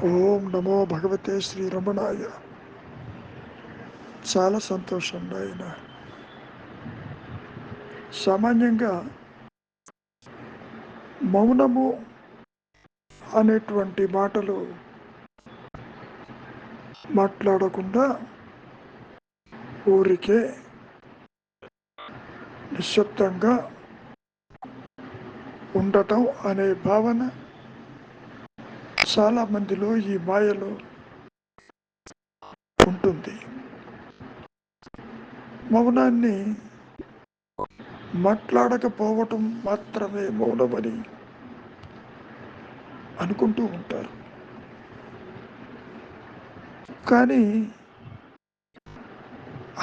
ఓం నమో భగవతే శ్రీరమణాయ. చాలా సంతోషం నాయన. సామాన్యంగా మౌనము అనేటువంటి మాటలు మాట్లాడకుండా ఊరికే నిశ్శబ్దంగా ఉండటం అనే భావన చాలా మందిలో ఈ మాయలో ఉంటుంది. మౌనాన్ని మాట్లాడకపోవటం మాత్రమే మౌనమని అనుకుంటూ ఉంటారు. కానీ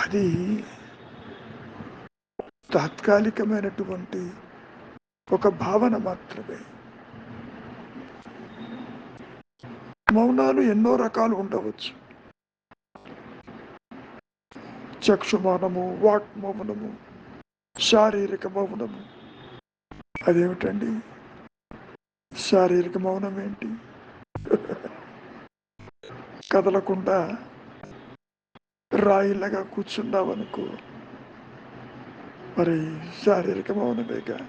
అది తాత్కాలికమైనటువంటి ఒక భావన మాత్రమే. మౌనాలు ఎన్నో రకాలు ఉండవచ్చు. చక్షు మౌనము, వాక్ మౌనము, శారీరక మౌనము. అదేమిటండి శారీరక మౌనం ఏంటి? కదలకుండా రాయిలాగా కూర్చున్నావనుకో, మరి శారీరక మౌనమేగా.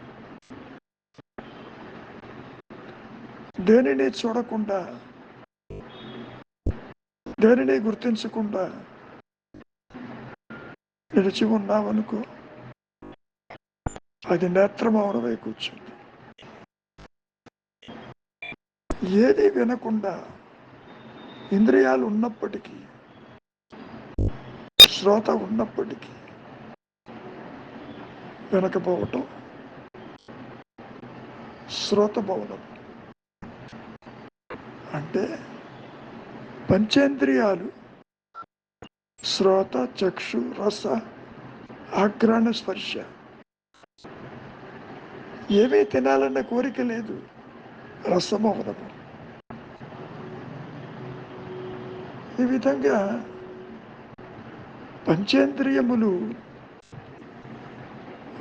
దేనిని చూడకుండా, దేనిని గుర్తించకుండా నిలిచి ఉన్నావనుకో, అది నేత్రమౌనమై కూర్చుంది. ఏది వినకుండా ఇంద్రియాలు ఉన్నప్పటికీ, శ్రోత ఉన్నప్పటికీ వినకపోవటం శ్రోత మౌనం. అంటే పంచేంద్రియాలు శ్రోత, చక్షు, రస, ఆఘ్రాణ, స్పర్శ ఏమీ తినాలన్న కోరిక లేదు, రసమౌనము. ఈ విధంగా పంచేంద్రియములు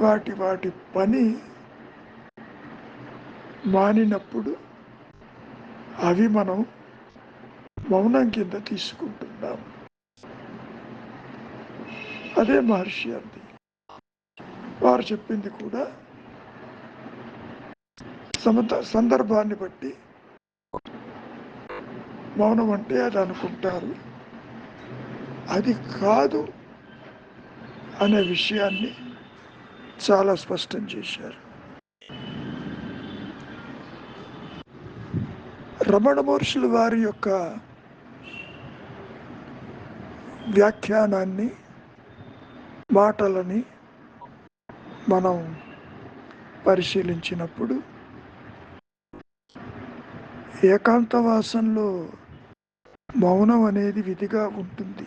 వాటి వాటి పని మానినప్పుడు అవి మనం మౌనం కింద తీసుకుంటున్నాం. అదే మహర్షి అంది. వారు చెప్పింది కూడా సందర్భాన్ని బట్టి మౌనం అంటే అది అనుకుంటారు, అది కాదు అనే విషయాన్ని చాలా స్పష్టం చేశారు. రమణ మహర్షులు వారి యొక్క వ్యాఖ్యానాన్ని, మాటలని మనం పరిశీలించినప్పుడు ఏకాంతవాసంలో మౌనం అనేది విధిగా ఉంటుంది.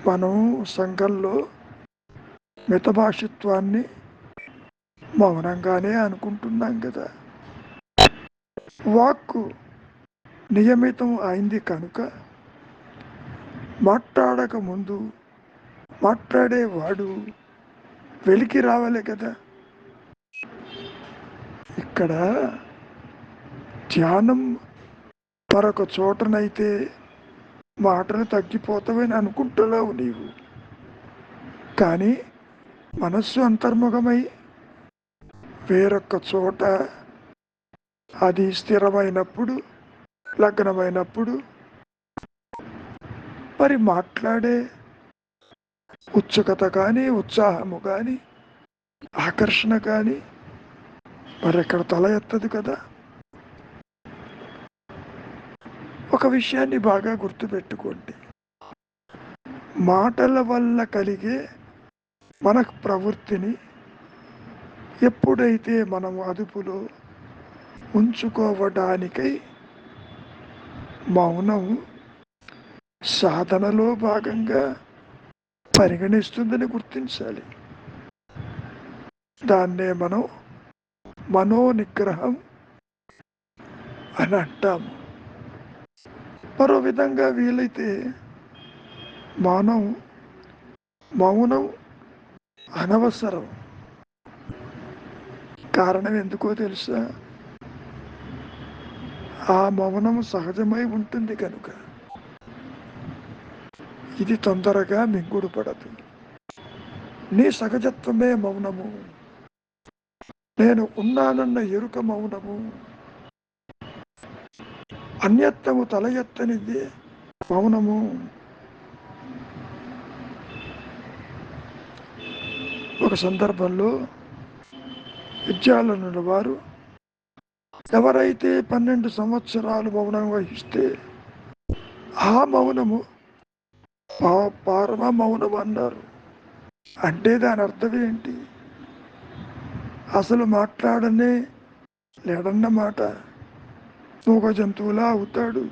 మనం సంఘంలో మితభాషిత్వాన్ని మౌనంగానే అనుకుంటున్నాం కదా. వాక్కు నియమితం అయింది కనుక మాట్లాడక ముందు మాట్లాడేవాడు వెలికి రావాలి కదా. ఇక్కడ ధ్యానం మరొక చోటనైతే మాటలు తగ్గిపోతావని అనుకుంటున్నావు నీవు. కానీ మనస్సు అంతర్ముఖమై వేరొక్క చోట అది స్థిరమైనప్పుడు, లగ్నమైనప్పుడు మరి మాట్లాడే ఉత్సుకత కానీ, ఉత్సాహము కానీ, ఆకర్షణ కానీ మరెక్కడ తల ఎత్తదు కదా. ఒక విషయాన్ని బాగా గుర్తుపెట్టుకోండి. మాటల వల్ల కలిగే మన ప్రవృత్తిని ఎప్పుడైతే మనం అదుపులో ఉంచుకోవడానికై మౌనం సాధనలో భాగంగా పరిగణిస్తుందని గుర్తించాలి. దాన్నే మనం మనోనిగ్రహం అని అంటాము. మరో విధంగా వీలైతే మౌనం అనవసరం. కారణం ఎందుకో తెలుసా? ఆ మౌనము సహజమై ఉంటుంది కనుక ఇది తొందరగా మింగుడు పడదు. నీ సహజత్వమే మౌనము, నేను ఉన్నానన్న ఎరుక మౌనము, అన్యత్వము తల ఎత్తనిది మౌనము. ఒక సందర్భంలో విద్యాలనుల వారు ఎవరైతే 12 సంవత్సరాలు మౌనం వహిస్తే ఆ మౌనము పరమ మౌనం అన్నారు. అంటే దాని అర్థం ఏంటి? అసలు మాట్లాడనే లేడన్నమాట. మూగ జంతువులా అవుతాడు,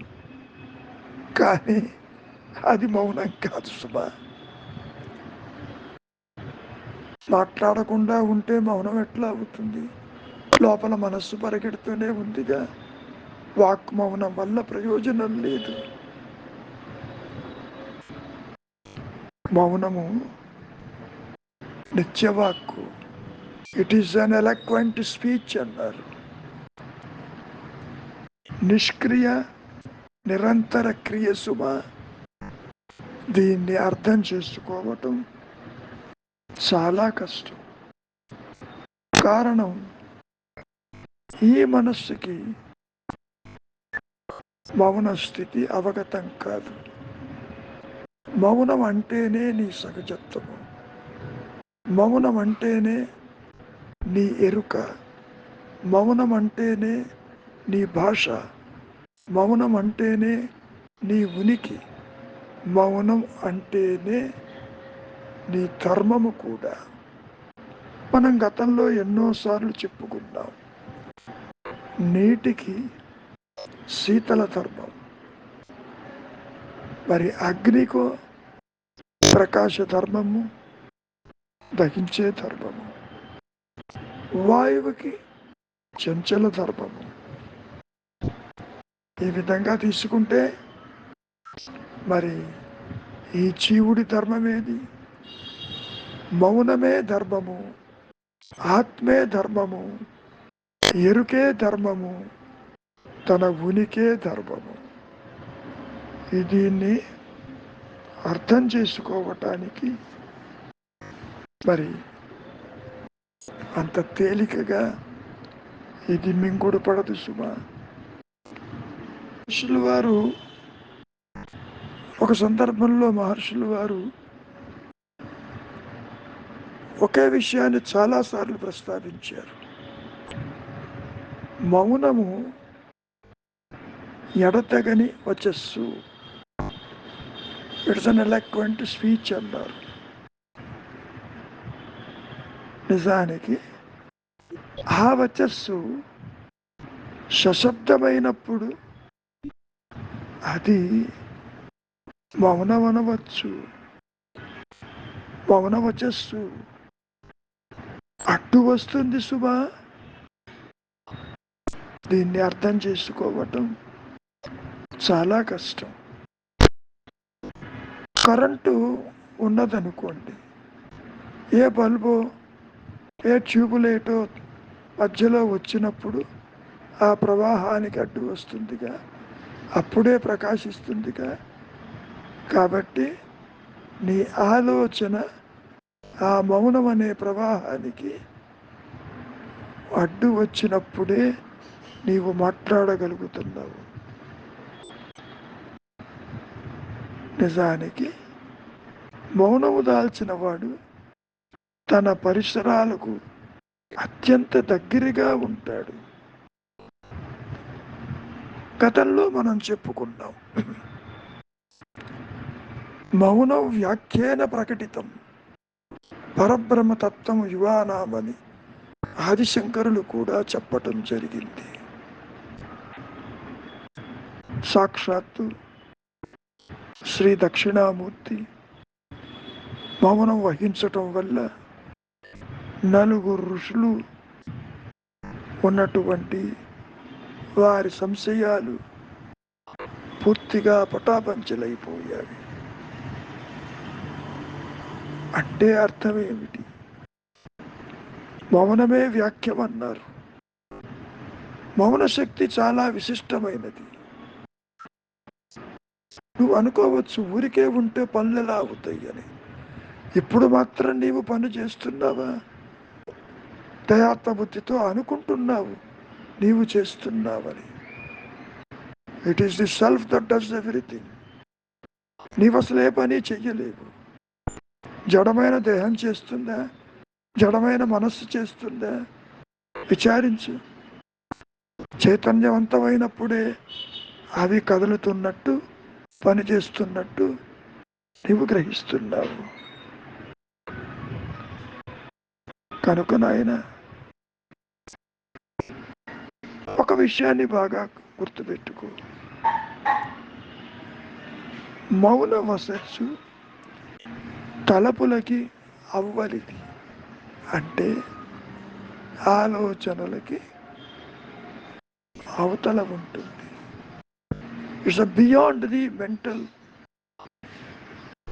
కానీ అది మౌనం కాదు సుమా. మాట్లాడకుండా ఉంటే మౌనం ఎట్లా అవుతుంది? లోపల మనస్సు పరిగెడుతూనే ఉందిగా. వాక్ మౌనం వల్ల ప్రయోజనం లేదు. మౌనము నిత్యవాక్కు, it is an eloquent speech అన్నారు. నిష్క్రియ నిరంతర క్రియ సుమ. దీన్ని అర్థం చేసుకోవటం చాలా కష్టం. కారణం, ఈ మనస్సుకి మౌన స్థితి అవగతం కాదు. మౌనం అంటేనే నీ సహజత్వము, మౌనం అంటేనే నీ ఎరుక, మౌనం అంటేనే నీ భాష, మౌనం అంటేనే నీ ఉనికి, మౌనం అంటేనే నీ ధర్మము కూడా. మనం గతంలో ఎన్నోసార్లు చెప్పుకున్నాం. నీటికి శీతల ధర్మం, మరి అగ్నికో ప్రకాశ ధర్మము, దహించే ధర్మము, వాయువుకి చంచల ధర్మము. ఈ విధంగా తీసుకుంటే మరి ఈ జీవుడి ధర్మమేది? మౌనమే ధర్మము, ఆత్మే ధర్మము, ఎరుకే ధర్మము, తన ఉనికే ధర్మము. దీన్ని అర్థం చేసుకోవటానికి మరి అంత తేలికగా ఇది మింగుడు పడదు సుమా. మహర్షులు వారు ఒక సందర్భంలో మహర్షులు వారు ఒకే విషయాన్ని చాలాసార్లు ప్రస్తావించారు. మౌనము ఎడతెగని వచ్చస్సు, ఇట్స్ అన్ ఎలక్వెంట్ స్పీచ్ అన్నారు. నిజానికి ఆ వచ్చస్సు సశబ్దమైనప్పుడు అది మౌనం అనవచ్చు. మౌన వచ్చస్సు అడ్డు వస్తుంది సుమా. దీన్ని అర్థం చేసుకోవటం చాలా కష్టం. కరెంటు ఉన్నదనుకోండి, ఏ బల్బో ఏ ట్యూబులైటో మధ్యలో వచ్చినప్పుడు ఆ ప్రవాహానికి అడ్డు వస్తుందిగా, అప్పుడే ప్రకాశిస్తుందిగా. కాబట్టి నీ ఆలోచన ఆ మౌనం అనే ప్రవాహానికి అడ్డు వచ్చినప్పుడే నీవు మాట్లాడగలుగుతున్నావు. నిజానికి మౌనము దాల్చిన వాడు తన పరిసరాలకు అత్యంత దగ్గరగా ఉంటాడు. గతంలో మనం చెప్పుకున్నాం, మౌనం వ్యాఖ్యేన ప్రకటితం పరబ్రహ్మతత్వం యువానామని ఆదిశంకరులు కూడా చెప్పటం జరిగింది. సాక్షాత్తు శ్రీ దక్షిణామూర్తి మౌనం వహించటం వల్ల నలుగురు ఋషులు ఉన్నటువంటి వారి సంశయాలు పూర్తిగా పటాపంచలైపోయాయి. అంటే అర్థమేమిటి? మౌనమే వ్యాఖ్యమన్నారు. మౌన శక్తి చాలా విశిష్టమైనది. నువ్వు అనుకోవచ్చు ఊరికే ఉంటే పనులు ఎలా అవుతాయి అని. ఇప్పుడు మాత్రం నీవు పని చేస్తున్నావా? దయాత్మ బుద్ధితో అనుకుంటున్నావు నీవు చేస్తున్నావని. It is the self that does everything. నీవు అసలు ఏ పని చెయ్యలేవు. జడమైన దేహం చేస్తుందా? జడమైన మనస్సు చేస్తుందా? విచారించు. చైతన్యవంతమైనప్పుడే అవి కదులుతున్నట్టు పని చేస్తున్నట్టు నీవు గ్రహిస్తున్నావు. కనుక నాయన ఒక విషయాన్ని బాగా గుర్తుపెట్టుకో. మౌన వసస్సు తలపులకి అవ్వలిది, అంటే ఆలోచనలకి అవతల ఉంటుంది. It's beyond the mental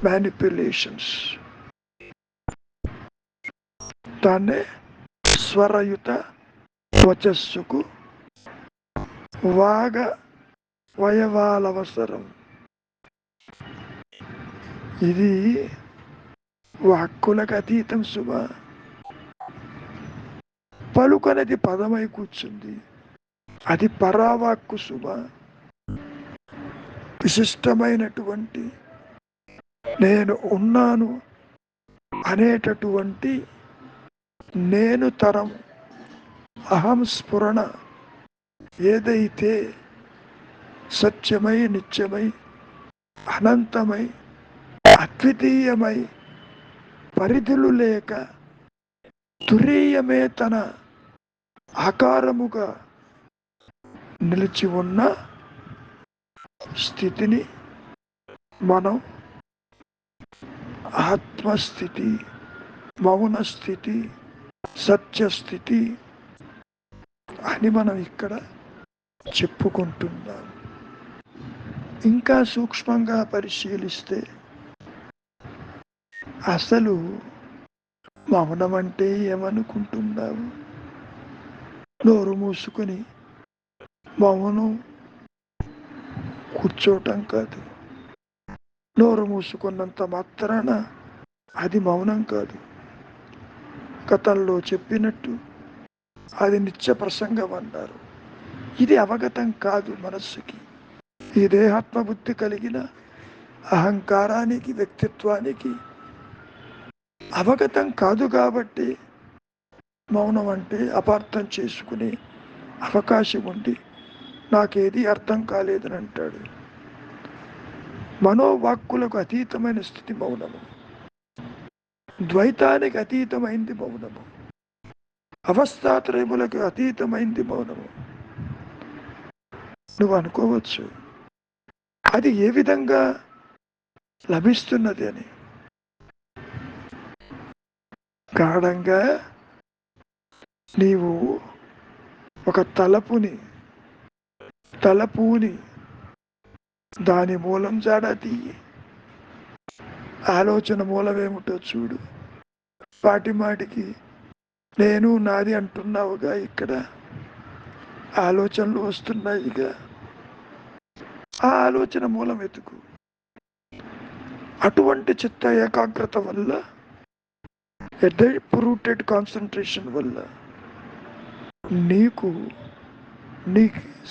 manipulations. దాన్నే స్వరయుత వచస్సుకు వాగ వయవాలవసరం. ఇది వాక్కులకు అతీతం సుమ. పలుకనేది పదమై కూర్చుంది, అది పరావాక్కు సుమ. విశిష్టమైనటువంటి నేను ఉన్నాను అనేటటువంటి నేను తరం అహం స్ఫురణ ఏదైతే సత్యమై, నిత్యమై, అనంతమై, అద్వితీయమై, పరిధులు లేక తురీయమే తన ఆకారముగా నిలిచి ఉన్న స్థితిని మనం ఆత్మస్థితి, మౌన స్థితి, సత్యస్థితి అని మనం ఇక్కడ చెప్పుకుంటున్నాం. ఇంకా సూక్ష్మంగా పరిశీలిస్తే అసలు మౌనం అంటే ఏమనుకుంటున్నావు? నోరు మూసుకొని మౌనం కూర్చోవటం కాదు. నోరు మూసుకున్నంత మాత్రాన అది మౌనం కాదు. గతంలో చెప్పినట్టు అది నిత్య ప్రసంగం అన్నారు. ఇది అవగతం కాదు మనస్సుకి. ఈ దేహాత్మ బుద్ధి కలిగిన అహంకారానికి, వ్యక్తిత్వానికి అవగతం కాదు కాబట్టి మౌనం అంటే అపార్థం చేసుకునే అవకాశం ఉండి నాకేది అర్థం కాలేదని అంటాడు. మనోవాక్కులకు అతీతమైన స్థితి మౌనము. ద్వైతానికి అతీతమైంది మౌనము. అవస్థాత్రయములకు అతీతమైంది మౌనము. నువ్వు అనుకోవచ్చు అది ఏ విధంగా లభిస్తున్నది అని. గాఢంగా నీవు ఒక తలపుని దాని మూలం జాడ తీయి. ఆలోచన మూలమేమిటో చూడు. మాటికి నేను నాది అంటున్నావుగా, ఇక్కడ ఆలోచనలు వస్తున్నాయిగా, ఆ ఆలోచన మూలం వెతుకు. అటువంటి చిత్త ఏకాగ్రత వల్ల, డీప్ రూటెడ్ కాన్సన్ట్రేషన్ వల్ల నీకు నీ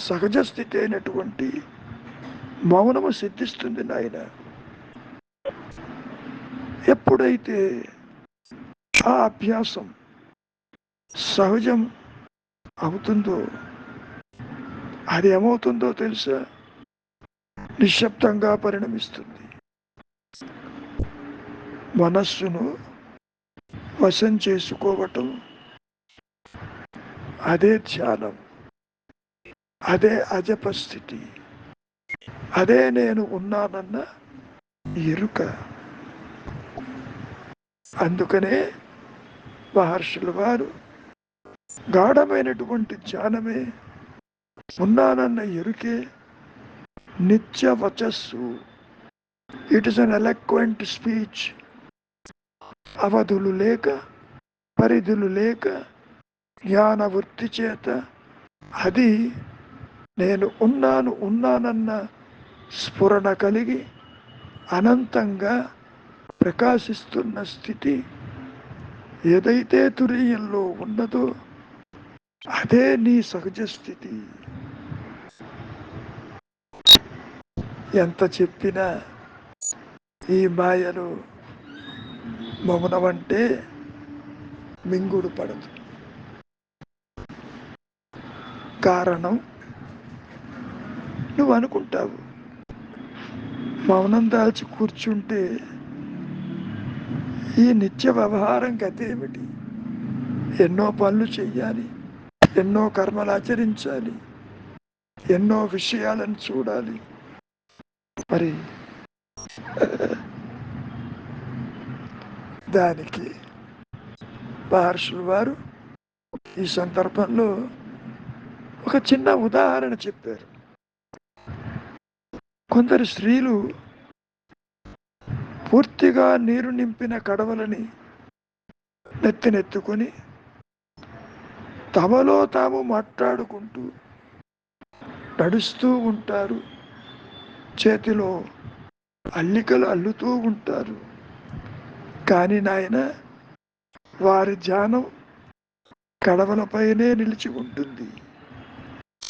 సహజ స్థితి అయినటువంటి మౌనము సిద్ధిస్తుంది నాయన. ఎప్పుడైతే ఆ అభ్యాసం సహజం అవుతుందో అది ఏమవుతుందో తెలుసా? నిశ్శబ్దంగా పరిణమిస్తుంది. మనస్సును వశం చేసుకోవటం అదే ధ్యానం, అదే అజపస్థితి, అదే నేను ఉన్నానన్న ఎరుక. అందుకనే మహర్షుల వారు గాఢమైనటువంటి ధ్యానమే, ఉన్నానన్న ఎరుకే నిత్య వచస్సు. It is an eloquent speech. అవధులు లేక, పరిధులు లేక, జ్ఞాన వృత్తి చేత అది నేను ఉన్నానన్న స్ఫురణ కలిగి అనంతంగా ప్రకాశిస్తున్న స్థితి ఏదైతే తురీయంలో ఉన్నదో అదే నీ సహజ స్థితి. ఎంత చెప్పినా ఈ మాయను మౌనమంటే మింగుడు పడదు. కారణం నువ్వు అనుకుంటావు మౌనం దాల్చి కూర్చుంటే ఈ నిత్య వ్యవహారం గతేమిటి, ఎన్నో పనులు చెయ్యాలి, ఎన్నో కర్మలు ఆచరించాలి, ఎన్నో విషయాలను చూడాలి. మరి దానికి మహర్షులు వారు ఈ సందర్భంలో ఒక చిన్న ఉదాహరణ చెప్పారు. కొందరు స్త్రీలు పూర్తిగా నీరు నింపిన కడవలని నెత్తినెత్తుకొని తమలో తాము మాట్లాడుకుంటూ నడుస్తూ ఉంటారు, చేతిలో అల్లికలు అల్లుతూ ఉంటారు. కానీ నాయన వారి ధ్యానం కడవలపైనే నిలిచి ఉంటుంది.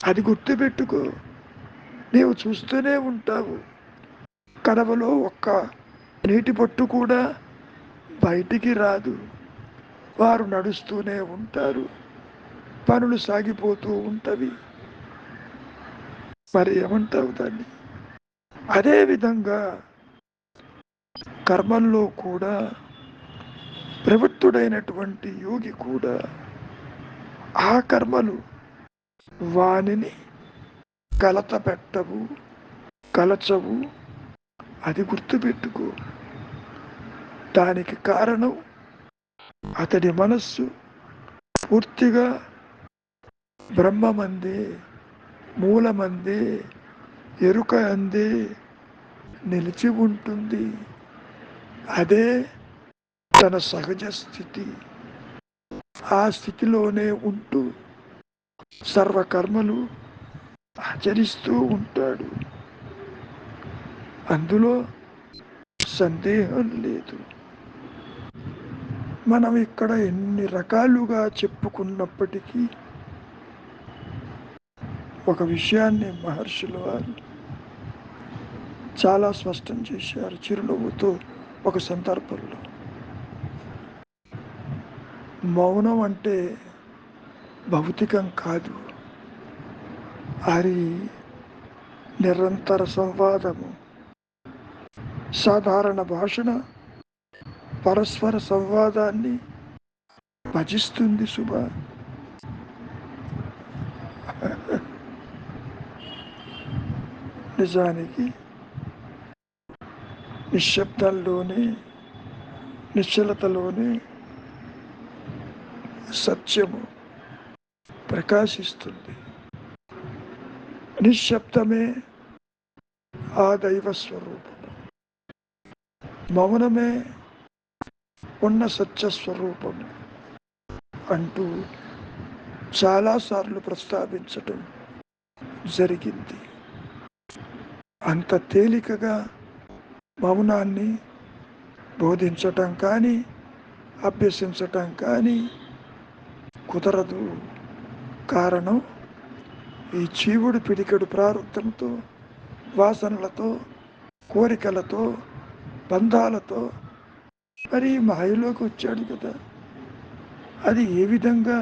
అది గుర్తుపెట్టుకో, నీవు చూస్తూనే ఉంటావు, కడవలో ఒక్క నీటి పొట్టు కూడా బయటికి రాదు. వారు నడుస్తూనే ఉంటారు, పనులు సాగిపోతూ ఉంటవి. మరి ఏమంటావు దాన్ని? అదేవిధంగా కర్మల్లో కూడా ప్రవృత్తుడైనటువంటి యోగి కూడా ఆ కర్మలు వానిని కలత పెట్టవు, కలచవు. అది గుర్తుపెట్టుకో. దానికి కారణం అతడి మనస్సు పూర్తిగా బ్రహ్మమందే, మూలమందే, ఎరుక అందే నిలిచి ఉంటుంది. అదే తన సహజ స్థితి. ఆ స్థితిలోనే ఉంటూ సర్వకర్మలు ఆచరిస్తూ ఉంటాడు. అందులో సందేహం లేదు. మనం ఇక్కడ ఎన్ని రకాలుగా చెప్పుకున్నప్పటికీ ఒక విషయాన్ని మహర్షుల వారు చాలా స్పష్టం చేశారు చిరునవ్వుతో ఒక సందర్భంలో. మౌనం అంటే భౌతికం కాదు, అది నిరంతర సంవాదము, సాధారణ భాషణ, పరస్పర సంవాదాన్ని భజిస్తుంది శుభ. నిజానికి నిశ్శబ్దంలోనే, నిశ్చలతలోనే సత్యము ప్రకాశిస్తుంది. నిశ్శబ్దమే ఆ దైవ స్వరూపము, మౌనమే ఉన్న సత్యస్వరూపము అంటూ చాలాసార్లు ప్రస్తావించటం జరిగింది. అంత తేలికగా మౌనాన్ని బోధించటం కానీ అభ్యసించటం కానీ కుదరదు. కారణం ఈ జీవుడు పిడికెడు ప్రారంభంతో, వాసనలతో, కోరికలతో, బంధాలతో మరి మాయలోకి వచ్చాడు కదా. అది ఏ విధంగా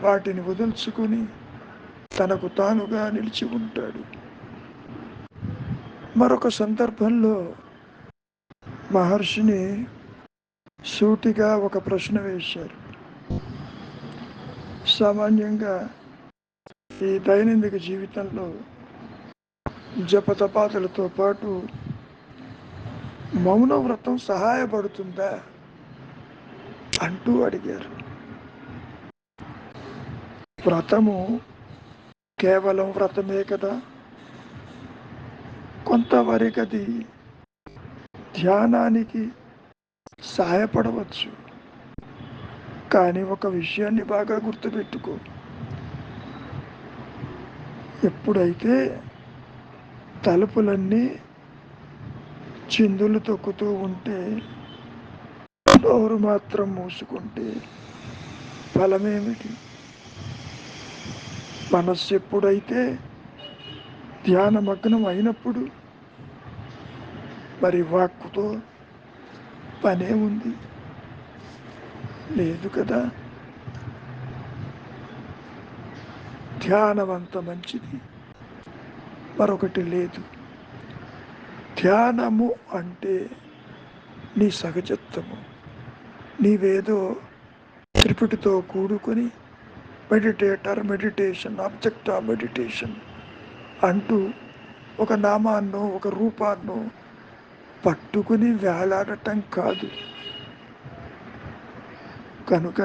వాటిని వదుల్చుకొని తనకు తానుగా నిలిచి ఉంటాడు. మరొక సందర్భంలో మహర్షిని సూటిగా ఒక ప్రశ్న వేశారు. సామాన్యంగా ఈ దైనందిక జీవితంలో జపతపాదులతో పాటు మౌన వ్రతం సహాయపడుతుందా అంటూ అడిగారు. వ్రతము కేవలం వ్రతమే కదా, కొంతవరకు అది ధ్యానానికి సహాయపడవచ్చు. కానీ ఒక విషయాన్ని బాగా గుర్తుపెట్టుకో, ఎప్పుడైతే తలుపులన్నీ చిందులు తొక్కుతూ ఉంటే నోరు మాత్రం మూసుకుంటే ఫలమేమిటి? మనస్సు ఎప్పుడైతే ధ్యానమగ్నం అయినప్పుడు మరి వాక్కుతో పనే ఉంది? లేదు కదా. ధ్యానం అంత మంచిది మరొకటి లేదు. ధ్యానము అంటే నీ సహజత్వము. నీవేదో త్రిపుటితో కూడుకొని మెడిటేషన్, ఆబ్జెక్ట్ ఆఫ్ మెడిటేషన్ అంటూ ఒక నామాన్నో ఒక రూపాన్నో పట్టుకుని వేలాడటం కాదు. కనుక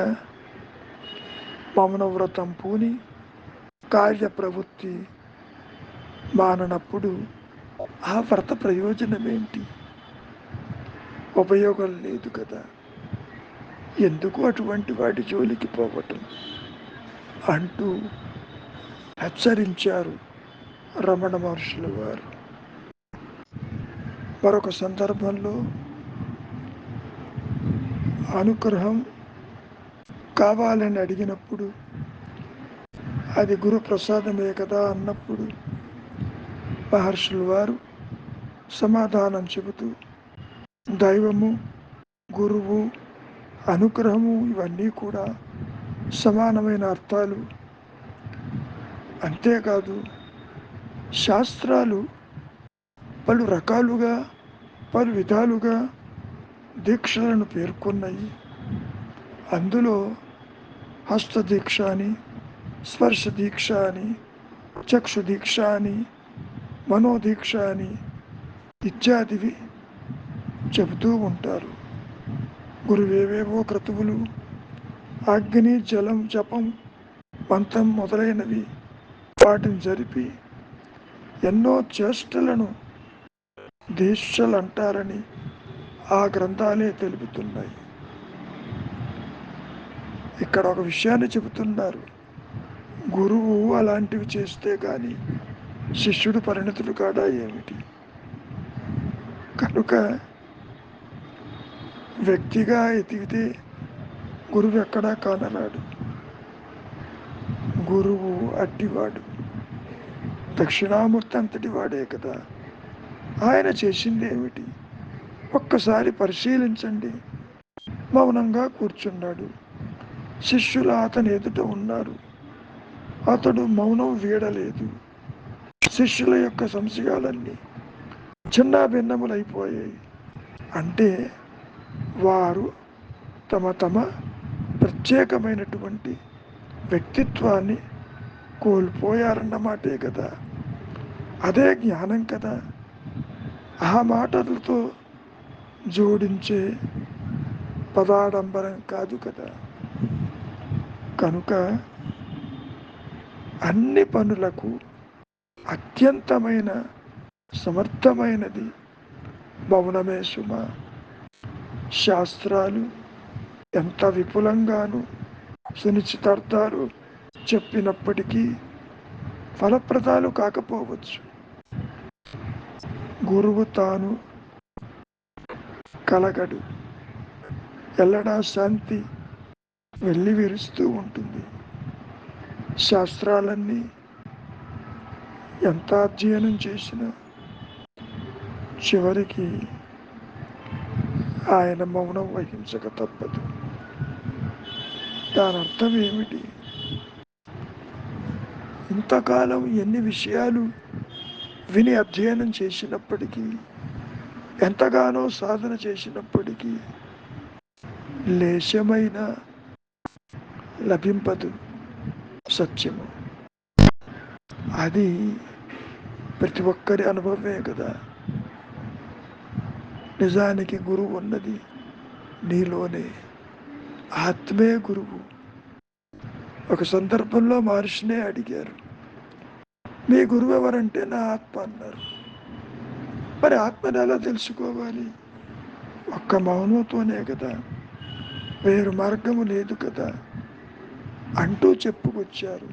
మౌన వ్రతం పూని కార్య ప్రవృత్తి మాననప్పుడు ఆ వ్రత ప్రయోజనం ఏంటి? ఉపయోగం లేదు కదా. ఎందుకు అటువంటి వాటి జోలికి పోవటం అంటూ హెచ్చరించారు రమణ మహర్షుల వారు. మరొక సందర్భంలో అనుగ్రహం కావాలని అడిగినప్పుడు అది గురు ప్రసాదమే కదా అన్నప్పుడు మహర్షుల వారు సమాధానం చెబుతూ దైవము, గురువు, అనుగ్రహము ఇవన్నీ కూడా సమానమైన అర్థాలు. అంతేకాదు శాస్త్రాలు పలు రకాలుగా పలు విధాలుగా దీక్షలను పేర్కొన్నాయి. అందులో హస్తదీక్ష అని, స్పర్శ దీక్ష అని, చక్షు దీక్ష అని, మనోదీక్ష అని ఇత్యాదివి చెబుతూ ఉంటారు. గురువేవేవో క్రతువులు, అగ్ని, జలం, జపం, మంత్రం మొదలైనవి వాటిని జరిపి ఎన్నో చేష్టలను దీక్షలు అంటారని ఆ గ్రంథాలే తెలుపుతున్నాయి. ఇక్కడ ఒక విషయాన్ని చెబుతున్నారు. గురువు అలాంటివి చేస్తే కానీ శిష్యుడు పరిణతుడు కాడా ఏమిటి? కనుక వ్యక్తిగా ఎదిగితే గురువు ఎక్కడా కానరాడు. గురువు అట్టివాడు, దక్షిణామూర్తి అంతటి వాడే కదా. ఆయన చేసింది ఏమిటి? ఒక్కసారి పరిశీలించండి. మౌనంగా కూర్చున్నాడు. శిష్యులు అతని ఎదుట ఉన్నారు. అతడు మౌనం వీడలేదు. శిష్యుల యొక్క సంశయాలన్నీ చిన్న భిన్నములైపోయాయి. అంటే వారు తమ తమ ప్రత్యేకమైనటువంటి వ్యక్తిత్వాన్ని కోల్పోయారన్నమాటే కదా. అదే జ్ఞానం కదా. ఆ మాటలతో జోడించే పదాడంబరం కాదు కదా. కనుక అన్ని పనులకు అత్యంతమైన సమర్థమైనది మౌనమే సుమ. శాస్త్రాలు ఎంత విపులంగాను సునిశ్చితార్థాలు చెప్పినప్పటికీ ఫలప్రదాలు కాకపోవచ్చు. గురువు తాను కలగడు. ఎల్లడా శాంతి వెళ్ళి విరుస్తూ ఉంటుంది. శాస్త్రాలన్నీ ఎంత అధ్యయనం చేసినా చివరికి ఆయన మౌనం వహించక తప్పదు. దాని అర్థం ఏమిటి? ఇంతకాలం ఎన్ని విషయాలు విని అధ్యయనం చేసినప్పటికీ, ఎంతగానో సాధన చేసినప్పటికీ లేశమైన లభింపదు సత్యము. అది ప్రతి ఒక్కరి అనుభవమే కదా. నిజానికి గురువు ఉన్నది నీలోనే. ఆత్మే గురువు. ఒక సందర్భంలో మహర్షినే అడిగారు, మీ గురువు ఎవరంటే నా ఆత్మ అన్నారు. మరి ఆత్మని ఎలా తెలుసుకోవాలి? ఒక్క మౌనంతోనే కదా, వేరు మార్గము లేదు కదా అంటూ చెప్పుకొచ్చారు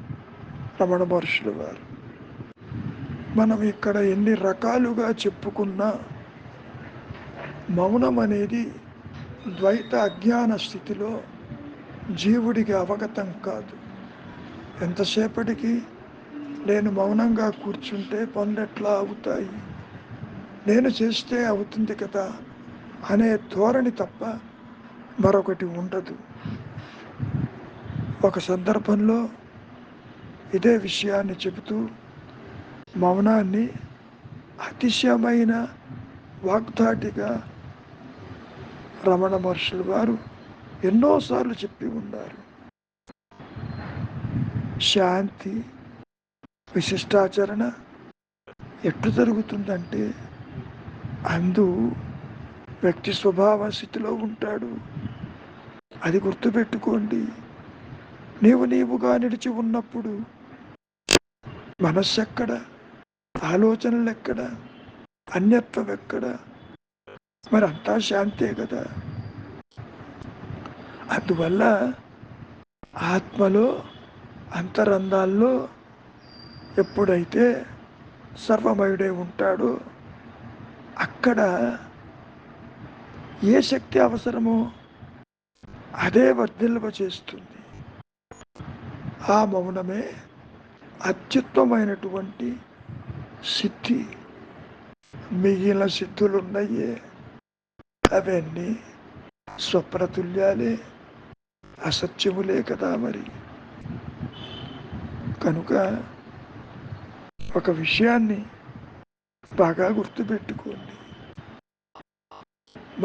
రమణ మహర్షుల వారు. మనం ఇక్కడ ఎన్ని రకాలుగా చెప్పుకున్నా మౌనం అనేది ద్వైత అజ్ఞాన స్థితిలో జీవుడికి అవగతం కాదు. ఎంతసేపటికి నేను మౌనంగా కూర్చుంటే పనులు ఎట్లా అవుతాయి, నేను చేస్తే అవుతుంది కదా అనే ధోరణి తప్ప మరొకటి ఉండదు. ఒక సందర్భంలో ఇదే విషయాన్ని చెబుతూ మౌనాన్ని అతిశయమైన వాగ్దాటిగా రమణ మహర్షులు వారు ఎన్నోసార్లు చెప్పి ఉన్నారు. శాంతి విశిష్టాచరణ ఎట్లు జరుగుతుందంటే అందు వ్యక్తి స్వభావ స్థితిలో ఉంటాడు. అది గుర్తుపెట్టుకోండి. నీవుగా నిలిచి ఉన్నప్పుడు మనస్సు ఎక్కడ, ఆలోచనలు ఎక్కడ, అన్యత్వం ఎక్కడ? మరి అంతా శాంతే కదా. అందువల్ల ఆత్మలో అంతరంగాల్లో ఎప్పుడైతే సర్వమయుడే ఉంటాడో అక్కడ ఏ శక్తి అవసరమో అదే వర్ధిల్వ చేస్తుంది. ఆ మౌనమే అత్యుత్తమైనటువంటి సిద్ధి. మిగిలిన సిద్ధులున్నాయే అవన్నీ స్వప్నతుల్యాలే, అసత్యములే కదా. మరి కనుక ఒక విషయాన్ని బాగా గుర్తుపెట్టుకోండి.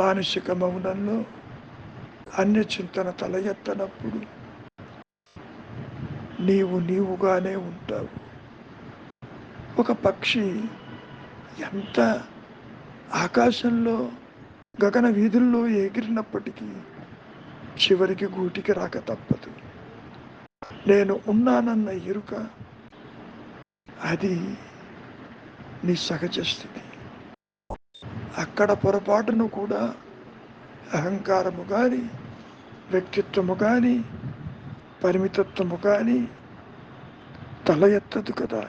మానసిక మౌనంలో అన్య చింతన తల ఎత్తనప్పుడు నీవుగానే ఉంటావు. ఒక పక్షి ఎంత ఆకాశంలో గగన వీధుల్లో ఎగిరినప్పటికీ చివరికి గూటికి రాక తప్పదు. నేను ఉన్నానన్న ఎరుక అది నీ సహజ స్థితి. అక్కడ పొరపాటును కూడా అహంకారము కానీ, వ్యక్తిత్వము కానీ, పరిమితత్వము కానీ తల ఎత్తదు కదా.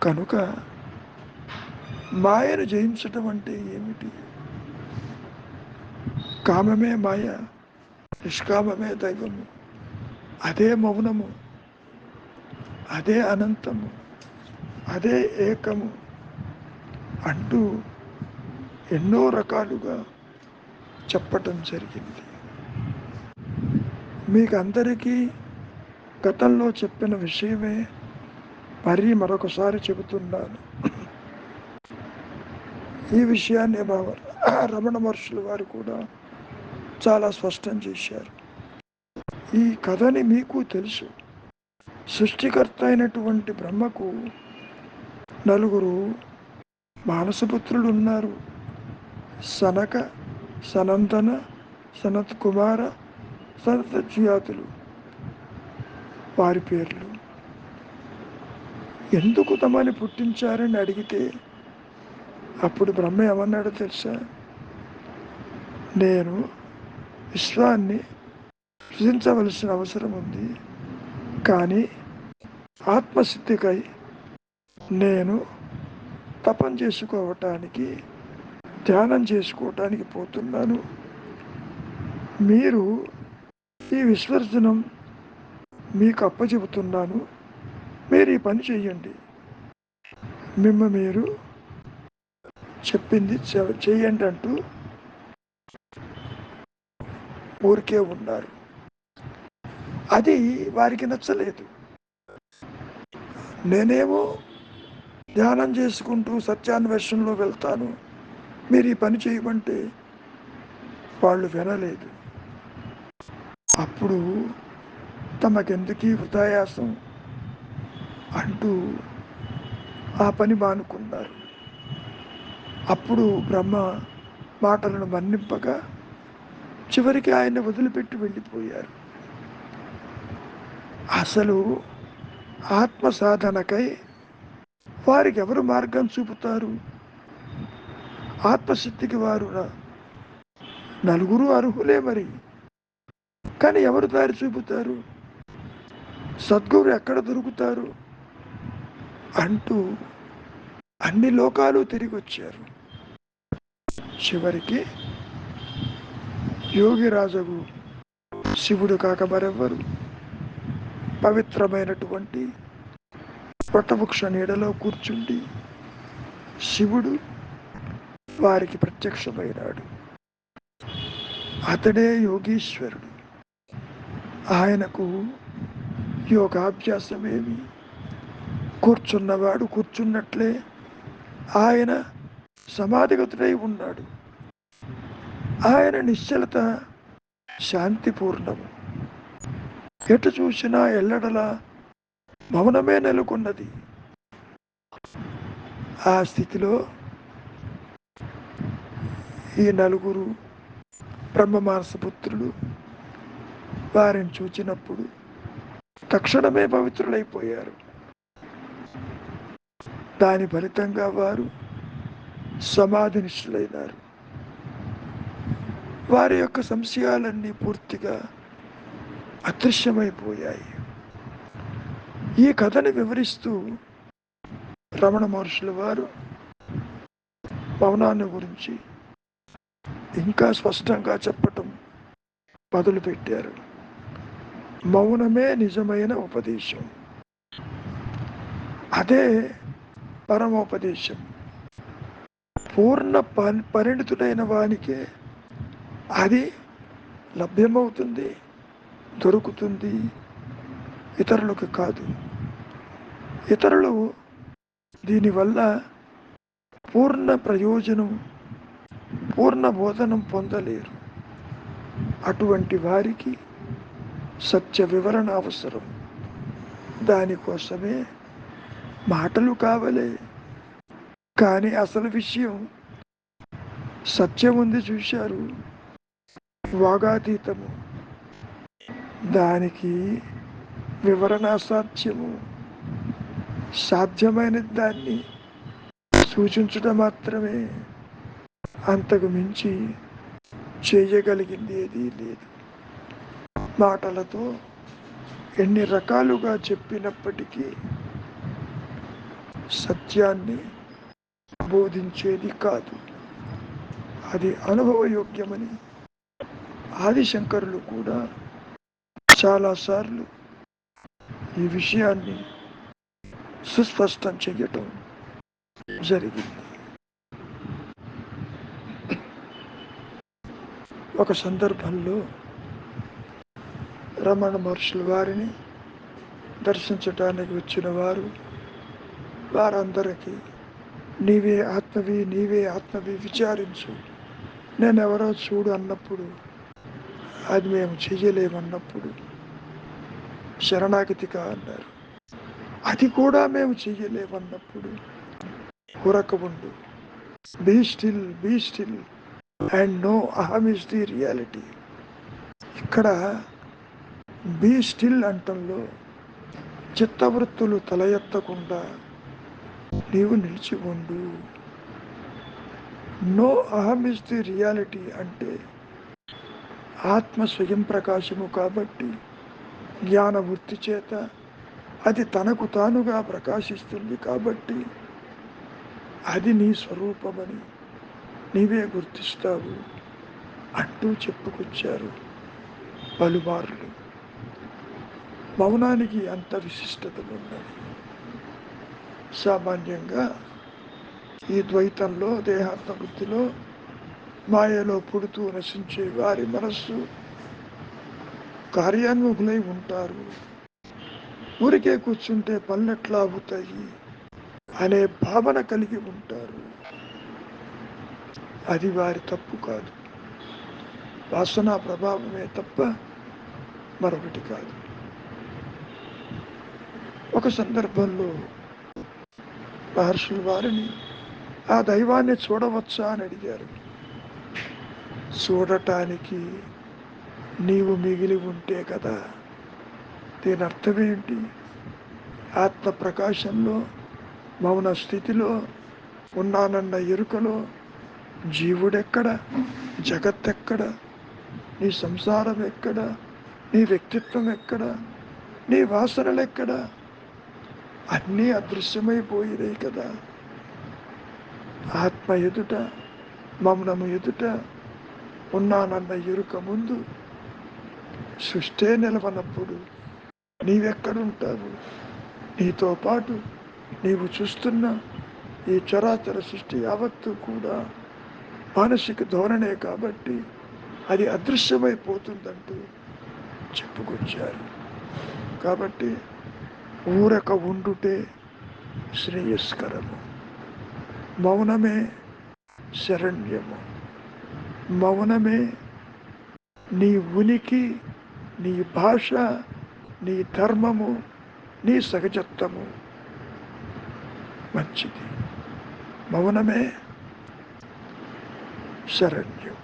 కనుక మాయను జయించటం అంటే ఏమిటి? కామమే మాయ, నిష్కామమే దైవము. అదే మౌనము, అదే అనంతము, అదే ఏకము అంటూ ఎన్నో రకాలుగా చెప్పటం జరిగింది. మీకు అందరికీ గతంలో చెప్పిన విషయమే మరొకసారి చెబుతున్నాను. ఈ విషయాన్ని రమణ మహర్షులు వారు కూడా చాలా స్పష్టం చేశారు. ఈ కథని మీకు తెలుసు. సృష్టికర్త అయినటువంటి బ్రహ్మకు నలుగురు మానసపుత్రులు ఉన్నారు. సనక, సనందన, సనత్ కుమార, సనతజ్యాతులు వారి పేర్లు. ఎందుకు తమని పుట్టించారని అడిగితే అప్పుడు బ్రహ్మ ఏమన్నాడో తెలుసా? నేను విశ్వాన్ని సృజించవలసిన అవసరం ఉంది, కానీ ఆత్మసిద్ధికై నేను తపం చేసుకోవటానికి, ధ్యానం చేసుకోవటానికి పోతున్నాను. మీరు ఈ విశ్వర్జనం మీకు అప్పచెబుతున్నాను, మీరు ఈ పని చెయ్యండి. మీరు చెప్పింది చెయ్యండి అంటూ ఊరికే ఉన్నారు. అది వారికి నచ్చలేదు. నేనేమో ధ్యానం చేసుకుంటూ సత్యాన్వేషణలో వెళ్తాను, మీరు ఈ పని చేయమంటే వాళ్ళు వినలేదు. అప్పుడు తమకెందుకీ వృధాయాసం అంటూ ఆ పని మానుకున్నారు. అప్పుడు బ్రహ్మ మాటలను మన్నింపగా చివరికి ఆయన వదిలిపెట్టి వెళ్ళిపోయారు. అసలు ఆత్మ సాధనకై వారికి ఎవరు మార్గం చూపుతారు? ఆత్మసిద్ధికి వారు నలుగురు అర్హులే మరి, కానీ ఎవరు దారి చూపుతారు? సద్గురు ఎక్కడ దొరుకుతారు? అంటూ అన్ని లోకాలు తిరిగి వచ్చారు. చివరికి యోగిరాజుకు శివుడు కాక మరెవ్వరు పవిత్రమైనటువంటి వటవృక్ష నీడలో కూర్చుండి శివుడు వారికి ప్రత్యక్షమైనాడు. అతడే యోగీశ్వరుడు. ఆయనకు యోగాభ్యాసమేమి, కూర్చున్నవాడు కూర్చున్నట్లే ఆయన సమాధిగతుడై ఉన్నాడు. ఆయన నిశ్చలత శాంతిపూర్ణము. ఎటు చూసినా ఎల్లడలా మౌనమే నెలకొన్నది. ఆ స్థితిలో ఈ నలుగురు బ్రహ్మమానసపుత్రులు వారిని చూచినప్పుడు తక్షణమే పవిత్రులైపోయారు. దాని ఫలితంగా వారు సమాధినిష్ఠులైనారు. వారి యొక్క సంశయాలన్నీ పూర్తిగా అదృశ్యమైపోయాయి. ఈ కథని వివరిస్తూ రమణ మహర్షుల వారు మౌనాన్ని గురించి ఇంకా స్పష్టంగా చెప్పటం మొదలుపెట్టారు. మౌనమే నిజమైన ఉపదేశం. అదే పరమోపదేశం. పూర్ణ పరిణితుడైన వానికే అది లభ్యమవుతుంది, దొరుకుతుంది, ఇతరులకు కాదు. ఇతరులు దీనివల్ల పూర్ణ ప్రయోజనం, పూర్ణ బోధనం పొందలేరు. అటువంటి వారికి సత్య వివరణ అవసరం. దానికోసమే మాటలు కావలే, కానీ అసలు విషయం సత్యం ఉంది. చూశారు, వాగాతీతము, దానికి వివరణ అసాధ్యము. సాధ్యమైన దాన్ని సూచించడం మాత్రమే, అంతకు మించి చేయగలిగింది ఏదీ లేదు. మాటలతో ఎన్ని రకాలుగా చెప్పినప్పటికీ సత్యాన్ని బోధించేది కాదు. అది అనుభవయోగ్యమని ఆదిశంకరులు కూడా చాలాసార్లు ఈ విషయాన్ని సుస్పష్టం చెయ్యటం జరిగింది. ఒక సందర్భంలో రమణ మహర్షుల వారిని దర్శించటానికి వచ్చిన వారందరికీ నీవే ఆత్మవి, నీవే ఆత్మవి, విచారించు, నేనెవరో చూడు అన్నప్పుడు, అది మేము చెయ్యలేమన్నప్పుడు శరణాగతిగా అన్నారు. అది కూడా మేము చెయ్యలేమన్నప్పుడు ఉరక ఉండు, బీ స్టిల్ అండ్ నో అహం ఇస్ ది రియాలిటీ. ఇక్కడ బీ స్టిల్ అంటంలో చిత్తవృత్తులు తల ఎత్తకుండా నీవు నిలిచి ఉండు. నో అహం ఇస్ ది రియాలిటీ అంటే ఆత్మ స్వయం ప్రకాశము కాబట్టి జ్ఞాన వృత్తి చేత అది తనకు తానుగా ప్రకాశిస్తుంది కాబట్టి అది నీ స్వరూపమని నీవే గుర్తిస్తావు అంటూ చెప్పుకొచ్చారు పలుమార్లు. మౌనానికి అంత విశిష్టతలు ఉన్నది. సామాన్యంగా ఈ ద్వైతంలో, దేహాత్మ బుద్ధిలో, మాయలో పుడుతూ నశించే వారి మనస్సు కార్యాన్ముఖులై ఉంటారు. ఊరికే కూర్చుంటే పనులెట్లా అవుతాయి అనే భావన కలిగి ఉంటారు. అది వారి తప్పు కాదు, వాసనా ప్రభావమే తప్ప మరొకటి కాదు. ఒక సందర్భంలో మహర్షులు వారిని ఆ దైవాన్ని చూడవచ్చా అని అడిగారు. చూడటానికి నీవు మిగిలి ఉంటే కదా. దీని అర్థమేంటి? ఆత్మ ప్రకాశంలో, మౌన స్థితిలో ఉన్నానన్న ఎరుకలో జీవుడెక్కడ, జగత్తెక్కడ, నీ సంసారం ఎక్కడ, నీ వ్యక్తిత్వం ఎక్కడ, నీ వాసనలు ఎక్కడ? అన్నీ అదృశ్యమైపోయినాయి కదా. ఆత్మ ఎదుట, మౌనము ఎదుట ఉన్నానన్న ఎరుక ముందు సృష్టే నిలవనప్పుడు నీవెక్కడుంటావు? నీతో పాటు నీవు చూస్తున్న ఈ చరాచర సృష్టి యావత్తు కూడా మానసిక ధోరణే కాబట్టి అది అదృశ్యమైపోతుందంటూ చెప్పుకొచ్చారు. కాబట్టి ఊరక ఉండుటే శ్రేయస్కరము. మౌనమే శరణ్యము. మౌనమే నీ ఉనికి, నీ భాష, నీ ధర్మము, నీ సహజత్వము మంచిది. మౌనమే శరణ్యం.